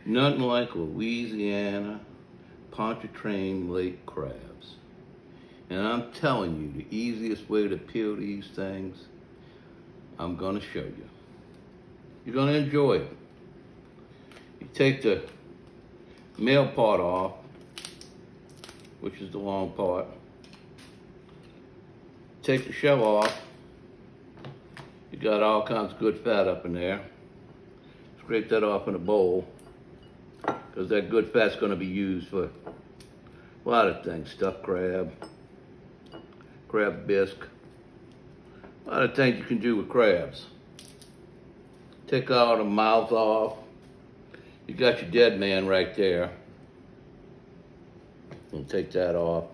Nothing like Louisiana Pontchartrain Lake crabs. And I'm telling you, the easiest way to peel these things, I'm gonna show you. You're gonna enjoy it. You take the male part off, which is the long part. Take the shell off. You got all kinds of good fat up in there. Scrape that off in a bowl, because that good fat's going to be used for a lot of things. Stuffed crab, crab bisque, a lot of things you can do with crabs. Take all the mouth off. You got your dead man right there. And take that off.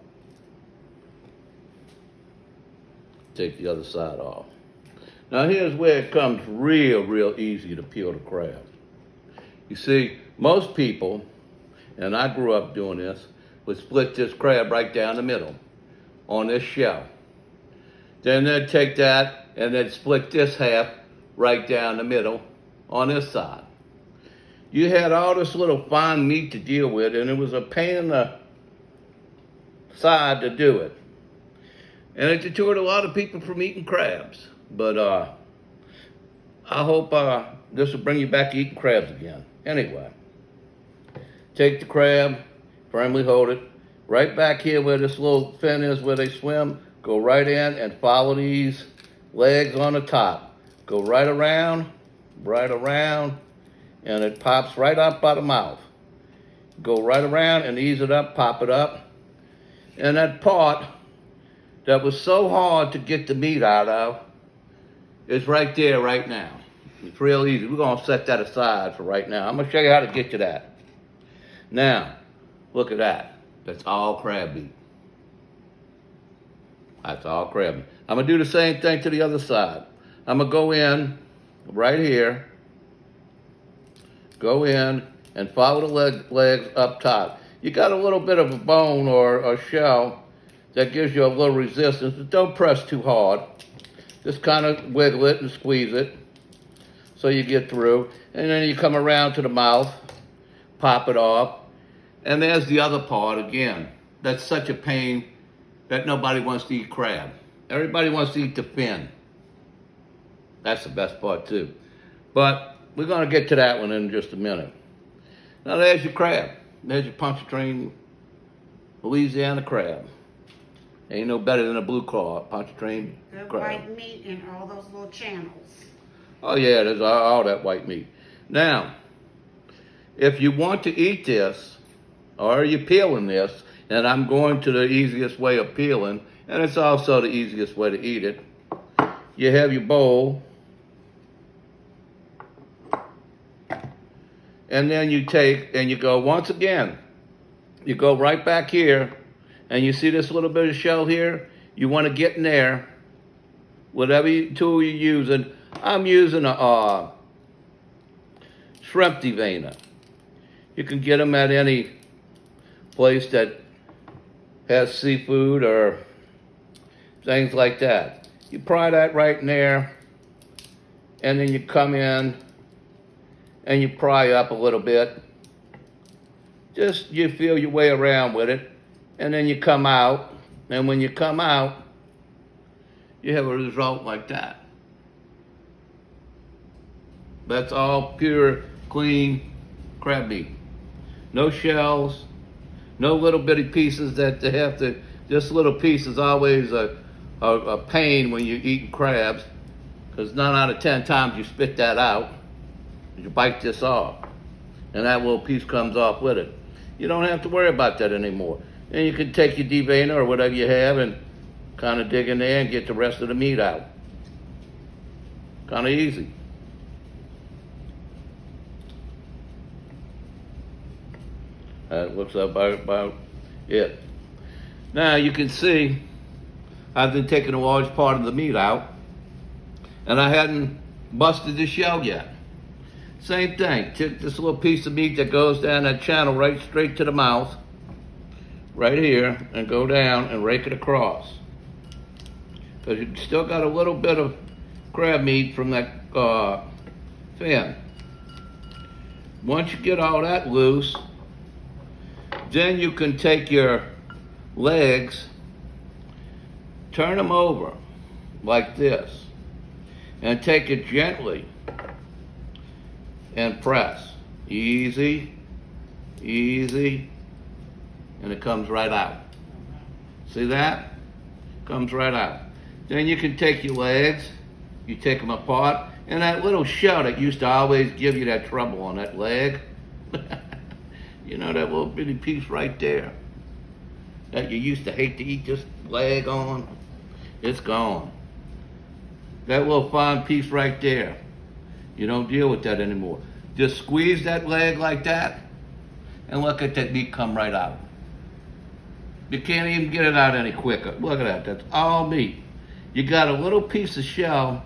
Take the other side off. Now here's where it comes real easy to peel the crab. You see, most people, and I grew up doing this, would split this crab right down the middle on this shell. Then they'd take that and they'd split this half right down the middle on this side. You had all this little fine meat to deal with, and it was a pain in the side to do it. And it deterred a lot of people from eating crabs. But I hope this will bring you back to eating crabs again. Anyway, take the crab, firmly hold it. Right back here where this little fin is where they swim, go right in and follow these legs on the top. Go right around, and it pops right up by the mouth. Go right around and ease it up, pop it up. And that part that was so hard to get the meat out of, it's right there right now. It's real easy. We're going to set that aside for right now. I'm going to show you how to get to that. Now, look at that. That's all crab meat. That's all crab meat. I'm going to do the same thing to the other side. I'm going to go in right here. Go in and follow the legs up top. You got a little bit of a bone or a shell that gives you a little resistance, but don't press too hard. Just kind of wiggle it and squeeze it so you get through. And then you come around to the mouth, pop it off. And there's the other part again. That's such a pain that nobody wants to eat crab. Everybody wants to eat the fin. That's the best part too. But we're going to get to that one in just a minute. Now there's your crab. There's your Pontchartrain Louisiana crab. Ain't no better than a blue claw Pontchartrain Good crab. white meat in all those little channels. Oh yeah, there's all that white meat. Now, if you want to eat this, or you're peeling this, and I'm going to the easiest way of peeling, and it's also the easiest way to eat it. You have your bowl, and then you take and you go once again. You go right back here, and you see this little bit of shell here? You want to get in there, whatever tool you're using. I'm using a shrimp deveiner. You can get them at any place that has seafood or things like that. You pry that right in there, and then you come in and you pry up a little bit. Just you feel your way around with it, and then you come out, and when you come out, you have a result like that. That's all pure, clean crab meat. No shells, no little bitty pieces that they have to, this little piece is always a pain when you're eating crabs, because 9 out of 10 times you spit that out, you bite this off, and that little piece comes off with it. You don't have to worry about that anymore. And you can take your deveiner or whatever you have and kind of dig in there and get the rest of the meat out. Kind of easy. That looks about it. Now you can see I've been taking a large part of the meat out, and I hadn't busted the shell yet. Same thing, take this little piece of meat that goes down that channel right straight to the mouth, right here, and go down and rake it across. Because you've still got a little bit of crab meat from that fin. Once you get all that loose, then you can take your legs, turn them over like this, and take it gently and press. Easy, easy, and it comes right out. See that? Comes right out. Then you can take your legs, you take them apart, and that little shell that used to always give you that trouble on that leg, you know, that little bitty piece right there that you used to hate to eat this leg on, it's gone. That little fine piece right there, you don't deal with that anymore. Just squeeze that leg like that, and look at that meat come right out. You can't even get it out any quicker. Look at that, that's all meat. You got a little piece of shell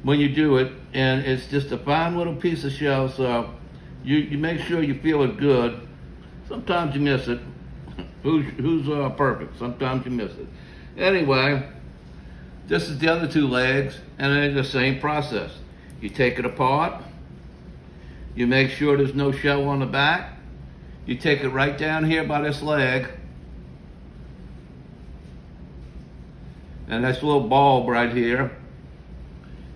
when you do it, and it's just a fine little piece of shell, so you make sure you feel it good. Sometimes you miss it. Who's perfect? Sometimes you miss it. Anyway, this is the other two legs, and it's the same process. You take it apart, you make sure there's no shell on the back, you take it right down here by this leg, and this little bulb right here,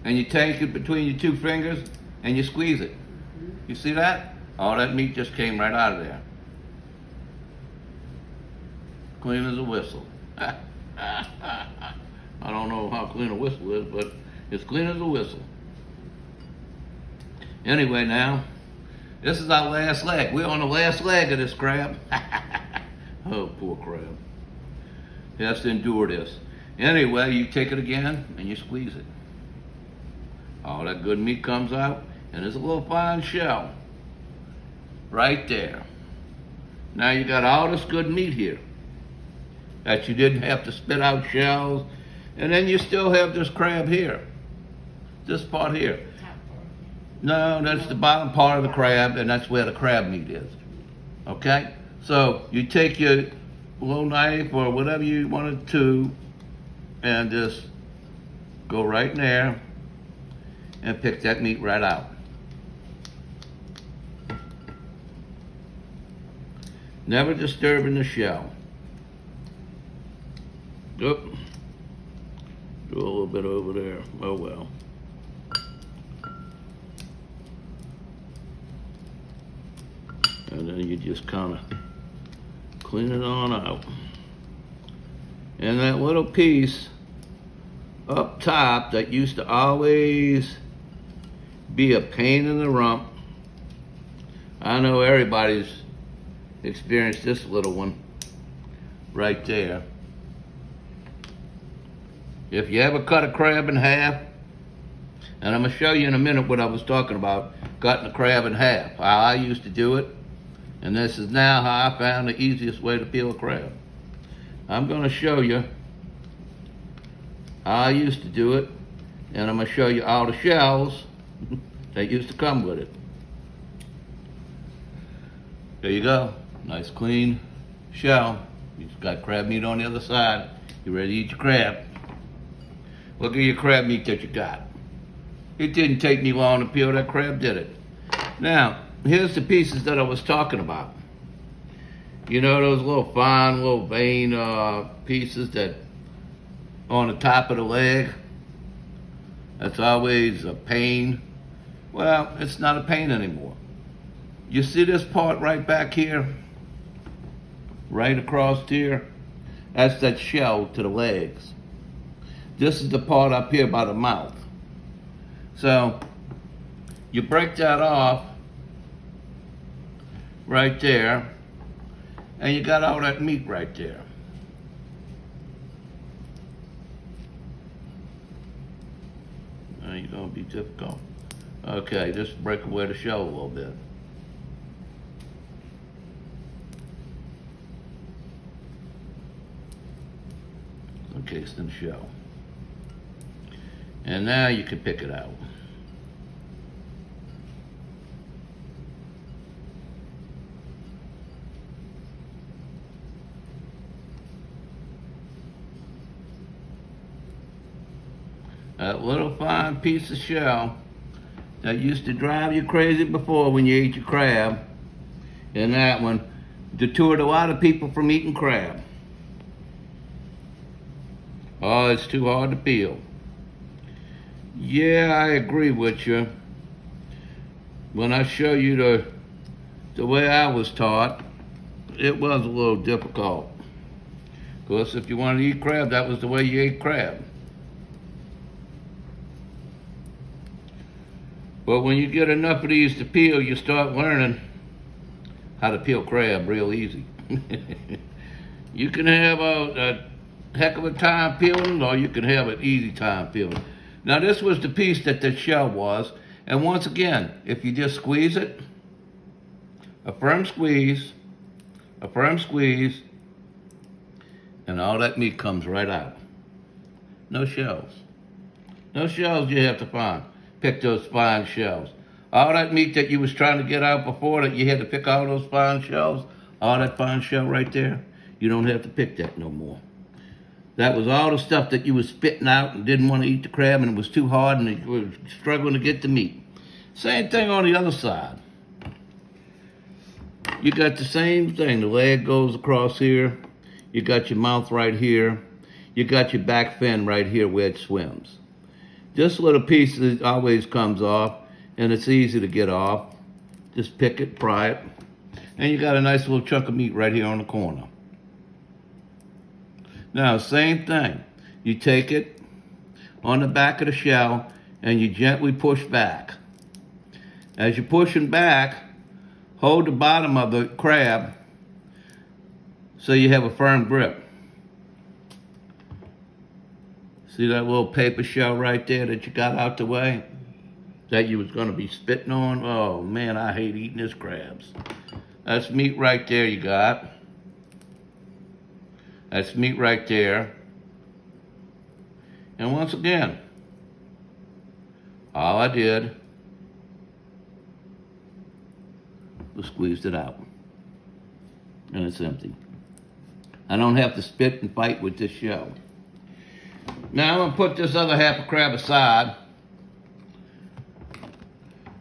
and you take it between your two fingers and you squeeze it. You see that? All that meat just came right out of there. Clean as a whistle. I don't know how clean a whistle is, but it's clean as a whistle. Anyway, now, this is our last leg. We're on the last leg of this crab. Oh, poor crab. He has to endure this. Anyway, you take it again and you squeeze it. All that good meat comes out, and there's a little fine shell right there. Now you got all this good meat here that you didn't have to spit out shells, and then you still have this crab here, this part here. No, that's the bottom part of the crab, and that's where the crab meat is. Okay? So you take your little knife or whatever you wanted to, and just go right in there and pick that meat right out. Never disturbing the shell. Oop. Do a little bit over there. Oh well. And then you just kind of clean it on out. And that little piece up top that used to always be a pain in the rump. I know everybody's experienced this little one right there. If you ever cut a crab in half, and I'm going to show you in a minute what I was talking about, cutting a crab in half, how I used to do it, and this is now how I found the easiest way to peel a crab. I'm going to show you how I used to do it, and I'm going to show you all the shells that used to come with it. There you go. Nice clean shell. You've got crab meat on the other side. You're ready to eat your crab. Look at your crab meat that you got. It didn't take me long to peel that crab, did it? Now, here's the pieces that I was talking about. You know those little fine, little vein pieces that on the top of the leg? That's always a pain. Well, it's not a pain anymore. You see this part right back here? Right across here? That's that shell to the legs. This is the part up here by the mouth. So, you break that off right there, and you got all that meat right there. Now you're gonna be difficult. Okay, just break away the shell a little bit. Encased in the shell. And now you can pick it out. That little fine piece of shell that used to drive you crazy before when you ate your crab, and that one deterred a lot of people from eating crab. Oh, it's too hard to peel. Yeah, I agree with you. When I show you the way I was taught, it was a little difficult. Because if you wanted to eat crab, that was the way you ate crab. But when you get enough of these to peel, you start learning how to peel crab real easy. You can have a heck of a time peeling, or you can have an easy time peeling. Now this was the piece that the shell was, and once again, if you just squeeze it, a firm squeeze, and all that meat comes right out. No shells. No shells you have to find. Pick those fine shells. All that meat that you was trying to get out before, that you had to pick all those fine shells, all that fine shell right there, you don't have to pick that no more. That was all the stuff that you was spitting out and didn't want to eat the crab, and it was too hard, and you were struggling to get the meat. Same thing on the other side. You got the same thing. The leg goes across here. You got your mouth right here. You got your back fin right here where it swims. This little piece always comes off, and it's easy to get off. Just pick it, pry it, and you got a nice little chunk of meat right here on the corner. Now, same thing. You take it on the back of the shell, and you gently push back. As you're pushing back, hold the bottom of the crab so you have a firm grip. See that little paper shell right there that you got out the way? That you was gonna be spitting on? Oh man, I hate eating this crabs. That's meat right there you got. That's meat right there. And once again, all I did was squeezed it out. And it's empty. I don't have to spit and fight with this shell. Now I'm gonna put this other half of crab aside,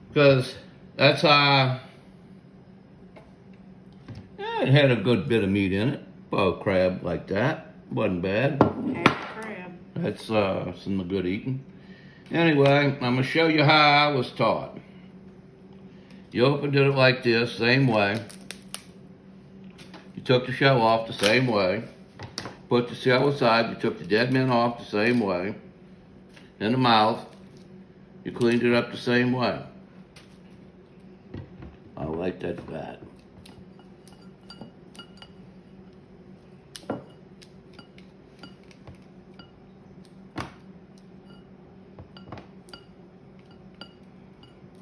because that's how it had a good bit of meat in it. For a crab like that, wasn't bad. Half crab. That's some good eating. Anyway, I'm gonna show you how I was taught. You opened it like this, same way. You took the shell off the same way. Put the shell aside, you took the dead men off the same way. In the mouth, you cleaned it up the same way. I like that fat.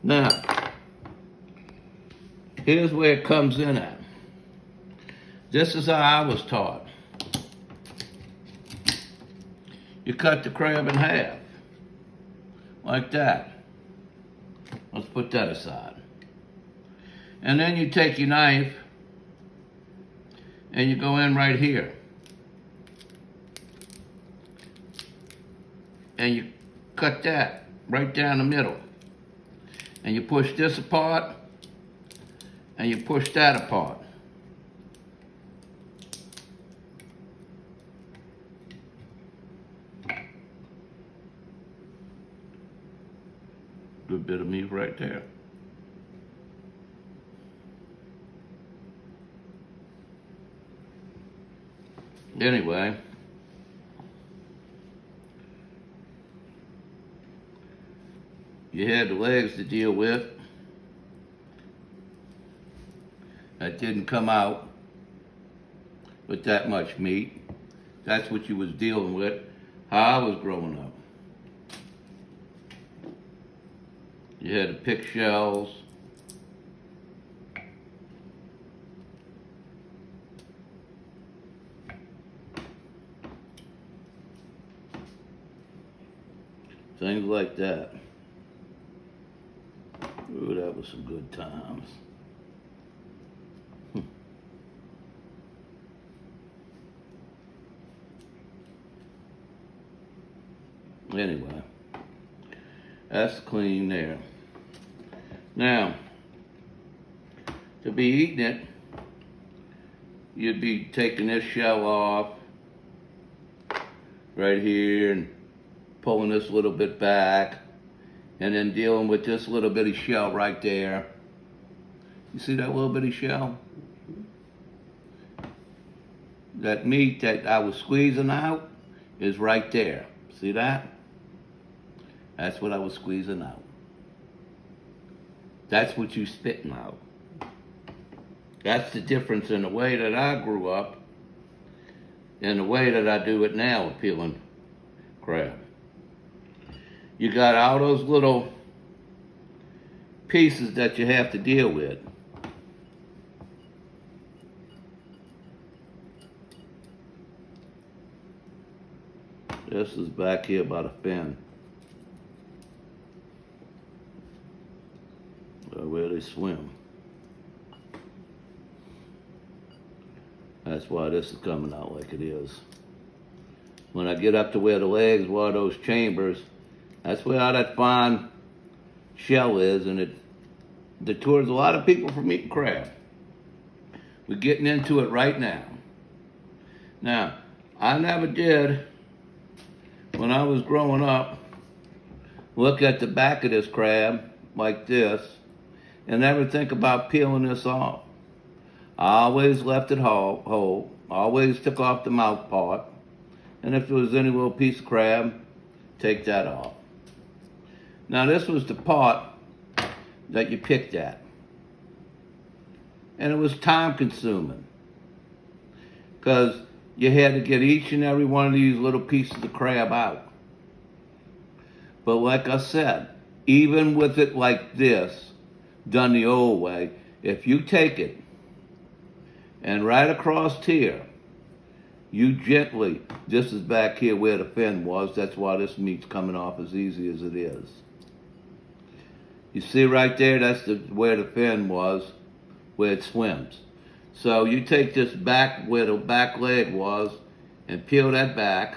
Now, here's where it comes in at. This is how I was taught. You cut the crab in half, like that. Let's put that aside. And then you take your knife and you go in right here. And you cut that right down the middle. And you push this apart, and you push that apart. Good bit of meat right there. Anyway, you had the legs to deal with. That didn't come out with that much meat. That's what you was dealing with, how I was growing up. You had to pick shells. Things like that. Ooh, that was some good times. Anyway, that's clean there. Now, to be eating it, you'd be taking this shell off right here and pulling this little bit back, and then dealing with this little bitty shell right there. You see that little bitty shell? That meat that I was squeezing out is right there. See that? That's what I was squeezing out. That's what you spitting out. That's the difference in the way that I grew up and the way that I do it now with peeling crab. You got all those little pieces that you have to deal with. This is back here by the fin, where they swim. That's why this is coming out like it is. When I get up to where the legs were, those chambers, that's where all that fine shell is, and it deters a lot of people from eating crab. We're getting into it right now. Now, I never did, when I was growing up, look at the back of this crab like this and never think about peeling this off. I always left it whole, always took off the mouth part, and if there was any little piece of crab, take that off. Now this was the part that you picked at, and it was time consuming because you had to get each and every one of these little pieces of crab out. But like I said, even with it like this, done the old way, if you take it and right across here, you gently, this is back here where the fin was, that's why this meat's coming off as easy as it is. You see right there, that's where the fin was, where it swims. So you take this back where the back leg was and peel that back,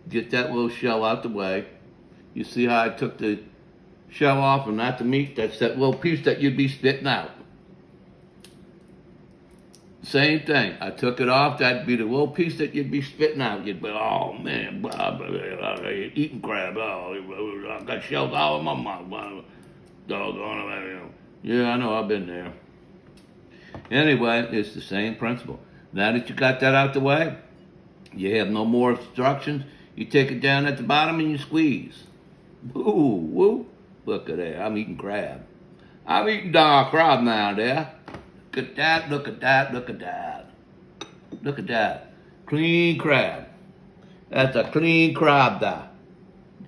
get that little shell out the way. You see how I took the shell off and not the meat? That's that little piece that you'd be spitting out. Same thing. I took it off. That'd be the little piece that you'd be spitting out. You'd be, oh man, eating crab. Oh, I got shells all in my mouth. Doggone. Yeah, I know. I've been there. Anyway, it's the same principle. Now that you got that out the way, you have no more obstructions. You take it down at the bottom and you squeeze. Ooh, woo. Look at that. I'm eating crab. I'm eating dog crab now there. Look at that, look at that, look at that. Look at that. Clean crab. That's a clean crab there.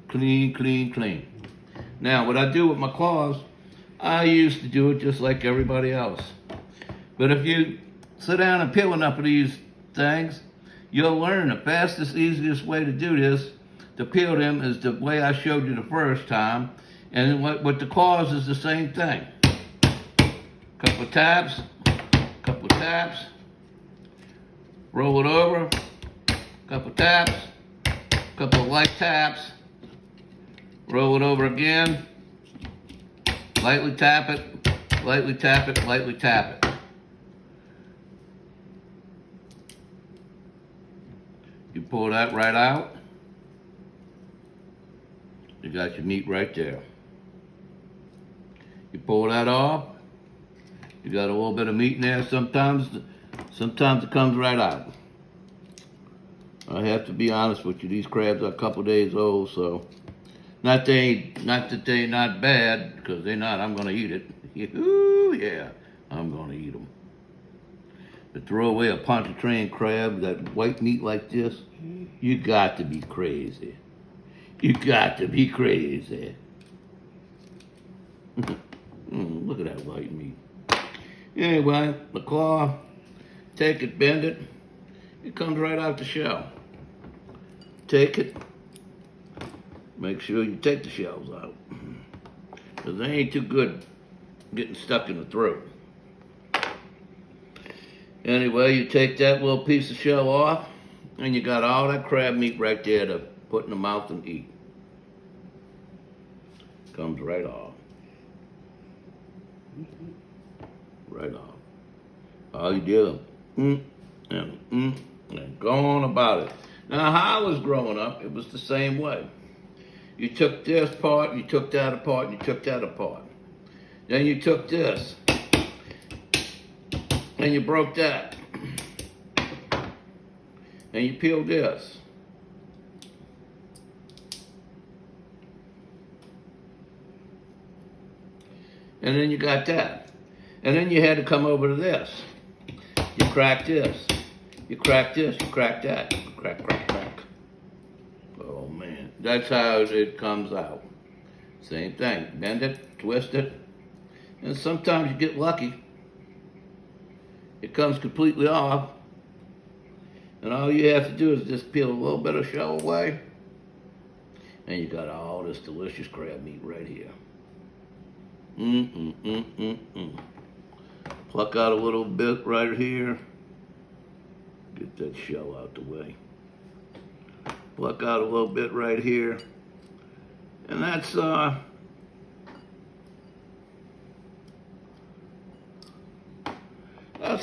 Clean, clean, clean. Now, what I do with my claws, I used to do it just like everybody else. But if you sit down and peel enough of these things, you'll learn the fastest, easiest way to do this, to peel them, is the way I showed you the first time. And with the claws is the same thing. Couple of taps, roll it over, couple of taps, couple of light taps, roll it over again, lightly tap it, lightly tap it, lightly tap it. You pull that right out, you got your meat right there. You pull that off, you got a little bit of meat in there. Sometimes it comes right out. I have to be honest with you, these crabs are a couple days old, so not that they're not bad, because they're not. I'm gonna eat it. Ooh, yeah, I'm gonna eat them. To throw away a Pontchartrain crab, that white meat like this, you got to be crazy. You got to be crazy. Look at that white meat. Anyway, the claw, take it, bend it, it comes right out the shell. Take it, make sure you take the shells out, because they ain't too good getting stuck in the throat. Anyway, you take that little piece of shell off, and you got all that crab meat right there to put in the mouth and eat. Comes right off. right off. All you do, and go on about it. Now, how I was growing up, it was the same way. You took this part, and you took that apart, and you took that apart. Then you took this, and you broke that. And you peeled this. And then you got that. And then you had to come over to this. You crack this. You crack this. You crack that. Crack, crack, crack. Oh man. That's how it comes out. Same thing. Bend it, twist it. And sometimes you get lucky. It comes completely off. And all you have to do is just peel a little bit of shell away. And you got all this delicious crab meat right here. Pluck out a little bit right here. Get that shell out the way. Pluck out a little bit right here. And that's a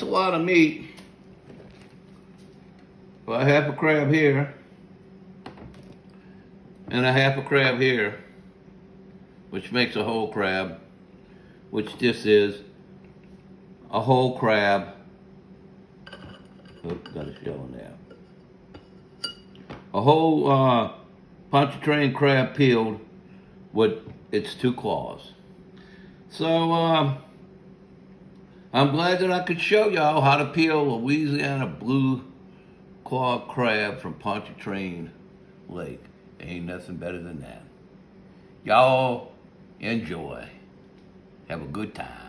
lot of meat. Well, half a crab here, and a half a crab here, which makes a whole crab, which this is a whole crab. Oh, got a shell in there. A whole Pontchartrain crab peeled with its 2 claws. So I'm glad that I could show y'all how to peel Louisiana blue claw crab from Pontchartrain Lake. Ain't nothing better than that. Y'all enjoy. Have a good time.